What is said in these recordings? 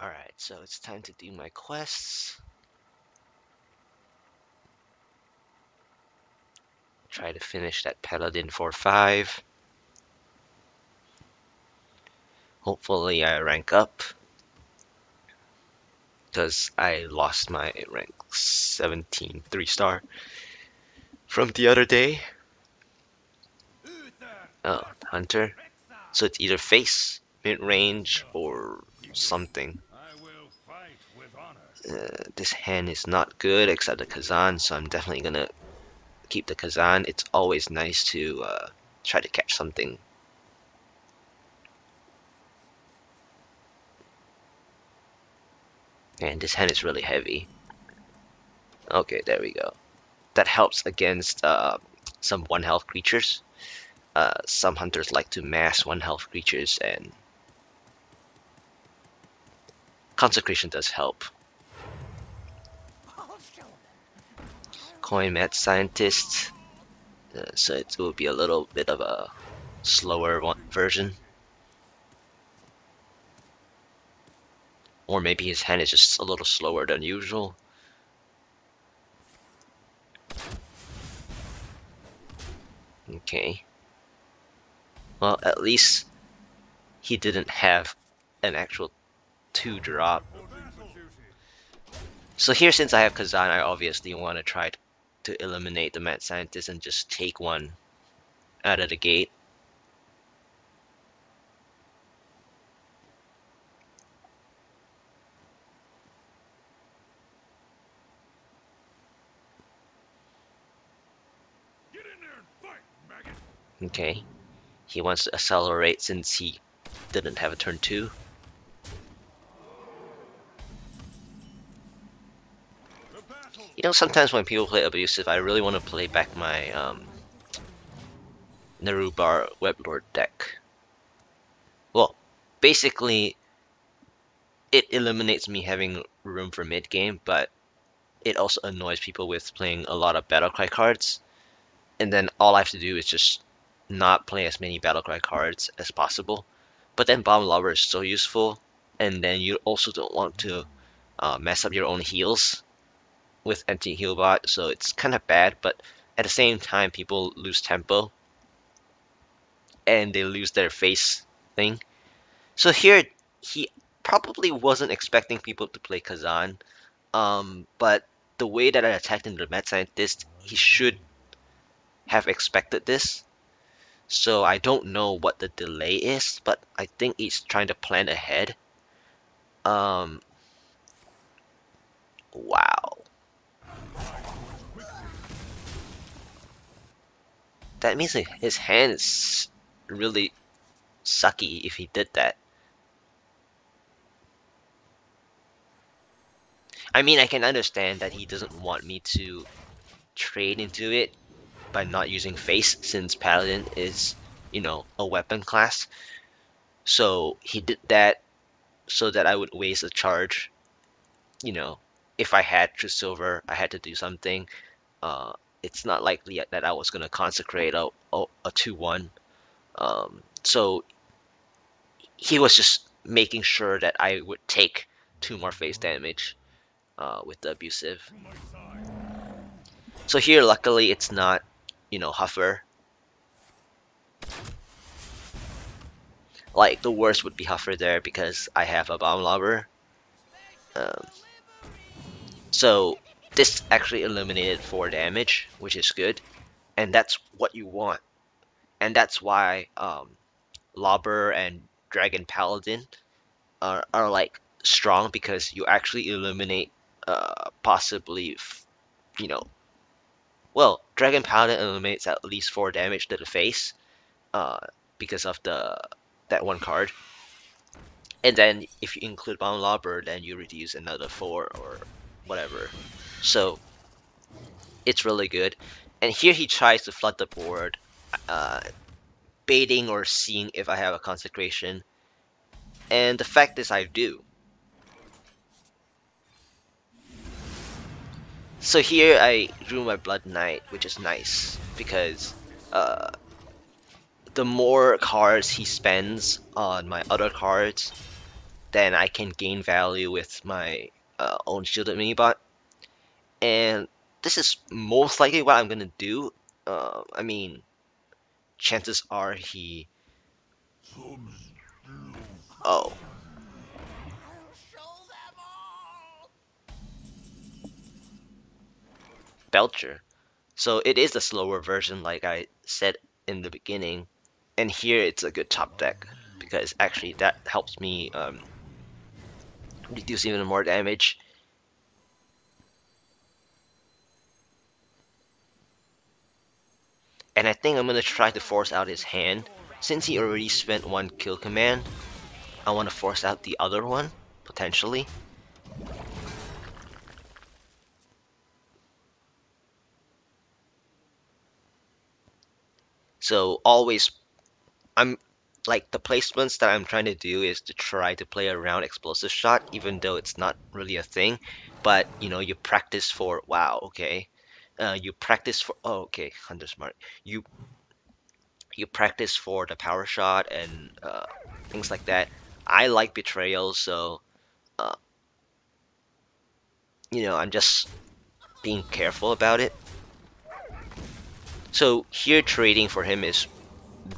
Alright, so it's time to do my quests. Try to finish that Paladin 4-5. Hopefully I rank up, because I lost my rank 17 3-star from the other day. Oh, Hunter. So it's either face, mid-range, or something. This hand is not good except the Kazan, so I'm definitely gonna keep the Kazan. It's always nice to try to catch something. And this hand is really heavy. Okay, there we go. That helps against some 1-health creatures. Some hunters like to mass 1-health creatures, and Consecration does help. Coin Mad Scientist, so it will be a little bit of a slower version. Or maybe his hand is just a little slower than usual. Okay. Well, at least he didn't have an actual 2-drop. So here, since I have Kazan, I obviously want to try to eliminate the Mad Scientist and just take one out of the gate. Okay. He wants to accelerate since he didn't have a turn 2. You know, sometimes when people play abusive, I really want to play back my Narubar Weblord deck. Well, basically, it eliminates me having room for mid game, but it also annoys people with playing a lot of Battlecry cards. And then all I have to do is just not play as many Battlecry cards as possible. But then B-Lobber is so useful, and then you also don't want to mess up your own heals with anti-heal bot, so it's kind of bad, but at the same time people lose tempo and they lose their face thing. So here he probably wasn't expecting people to play Kazan, but the way that I attacked into the Mad Scientist, he should have expected this. So I don't know what the delay is, but I think he's trying to plan ahead. Wow. That means his hand is really sucky if he did that. I mean, I can understand that he doesn't want me to trade into it by not using face, since Paladin is, you know, a weapon class. So he did that so that I would waste a charge. You know, if I had True Silver, I had to do something. It's not likely that I was gonna consecrate a 2-1. So he was just making sure that I would take 2 more face damage with the abusive. So here, luckily, it's not, you know, Huffer. Like, the worst would be Huffer there because I have a B-Lobber. So this actually eliminated 4 damage, which is good, and that's what you want. And that's why Lobber and Dragon Paladin are like strong, because you actually eliminate possibly, you know, well, Dragon Paladin eliminates at least 4 damage to the face because of that one card. And then if you include B-Lobber, then you reduce another 4 or whatever. So it's really good. And here he tries to flood the board, baiting or seeing if I have a consecration. And the fact is I do. So here I drew my Blood Knight, which is nice, because the more cards he spends on my other cards, then I can gain value with my own shielded minibot. And this is most likely what I'm gonna do. I mean, chances are he. Oh, Belcher. So it is a slower version, like I said in the beginning. And here it's a good top deck because actually that helps me reduce even more damage. And I think I'm gonna try to force out his hand. Since he already spent one kill command, I want to force out the other one, potentially. So always, I'm like the placements that I'm trying to do is to try to play around explosive shot, even though it's not really a thing. But you know, you practice for wow, okay. You practice for okay, Hunter Smart. You practice for the power shot and things like that. I like betrayal, so uh, you know, I'm just being careful about it. So here trading for him is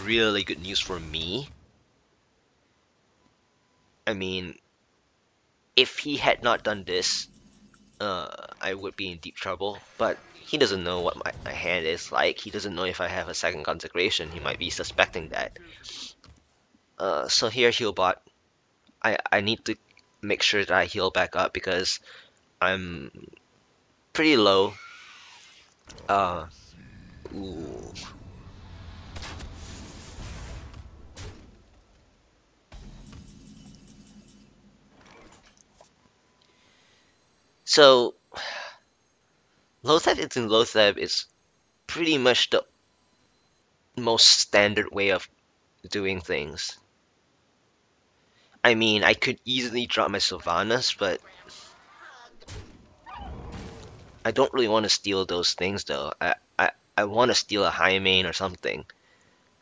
really good news for me. I mean, if he had not done this, I would be in deep trouble. But he doesn't know what my hand is like. He doesn't know if I have a second consecration. He might be suspecting that. So here Healbot, I need to make sure that I heal back up because I'm pretty low. Uh, ooh. So Lothep is in Lothep is pretty much the most standard way of doing things. I mean, I could easily drop my Sylvanas, but I don't really want to steal those things though. I want to steal a high main or something.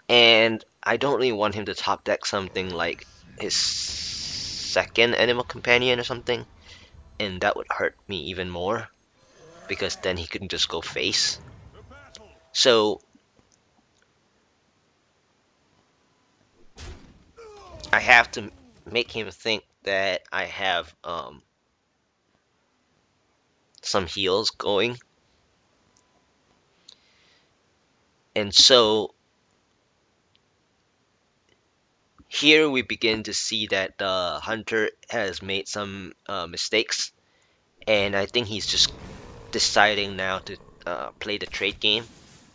And I don't really want him to top deck something like his second animal companion or something. And that would hurt me even more. Because then he couldn't just go face. So I have to make him think that I have some heals going. And so here we begin to see that the hunter has made some mistakes, and I think he's just deciding now to play the trade game,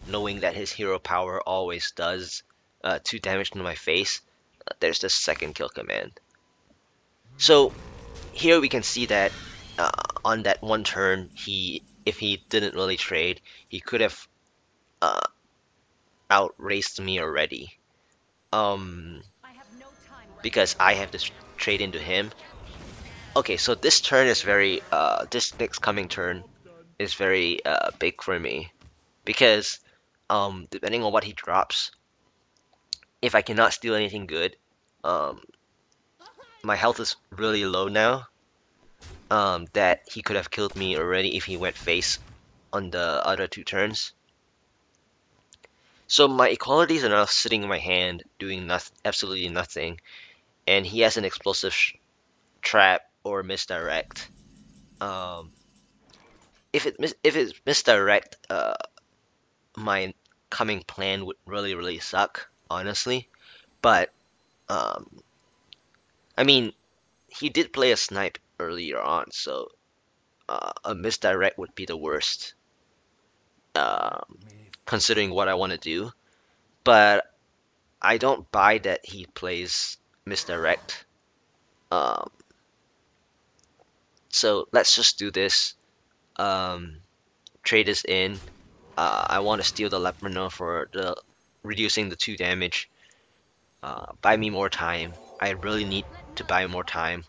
knowing that his hero power always does 2 damage to my face. There's the second kill command. So here we can see that on that one turn, if he didn't really trade, he could have uh, outraced me already. Um, because I have to trade into him. Okay, so this turn is very, this next coming turn is very big for me because depending on what he drops, if I cannot steal anything good, um, my health is really low now. That he could have killed me already if he went face on the other 2 turns. So my equalities are now sitting in my hand, doing absolutely nothing, and he has an explosive trap or misdirect. Um, if it's misdirect, my coming plan would really suck, honestly. But um, I mean, he did play a snipe earlier on, so a misdirect would be the worst, um, considering what I want to do. But I don't buy that he plays misdirect. Um, so let's just do this. Um, trade this in. I want to steal the Leperno for the reducing the 2 damage. Buy me more time. I really need to buy more time.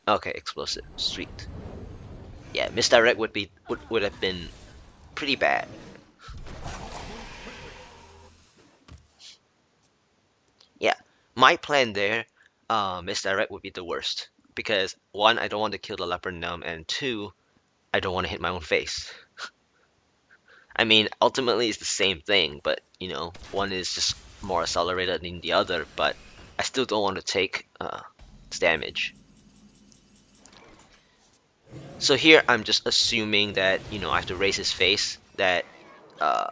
Okay, explosive. Sweet. Yeah, misdirect would have been pretty bad. Yeah, my plan there, misdirect would be the worst. Because one, I don't want to kill the leopard gnome, and two, I don't want to hit my own face. I mean, ultimately it's the same thing, but you know, one is just more accelerated than the other, but I still don't want to take its damage. So here I'm just assuming that, you know, I have to raise his face, that uh,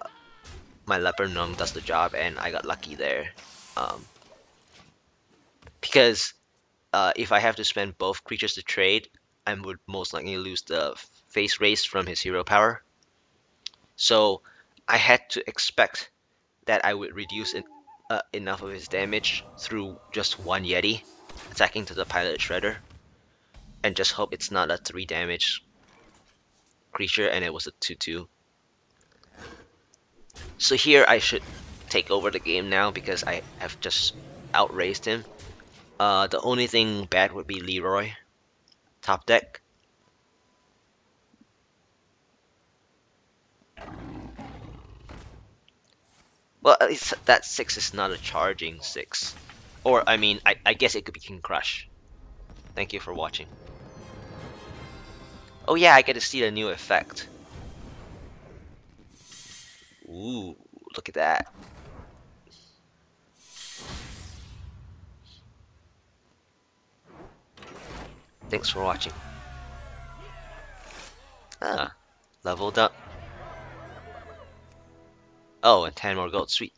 my leopard gnome does the job, and I got lucky there. Um, because if I have to spend both creatures to trade, I would most likely lose the face raise from his hero power. So I had to expect that I would reduce enough of his damage through just one Yeti attacking to the pilot shredder, and just hope it's not a 3 damage creature and it was a 2/2. So here I should take over the game now because I have just outraised him. The only thing bad would be Leroy, top deck. Well, at least that 6 is not a charging 6. Or, I mean, I guess it could be King Crush. Thank you for watching. Oh yeah, I get to see the new effect. Ooh, look at that. Thanks for watching. Ah, leveled up. Oh, and 10 more gold, sweet.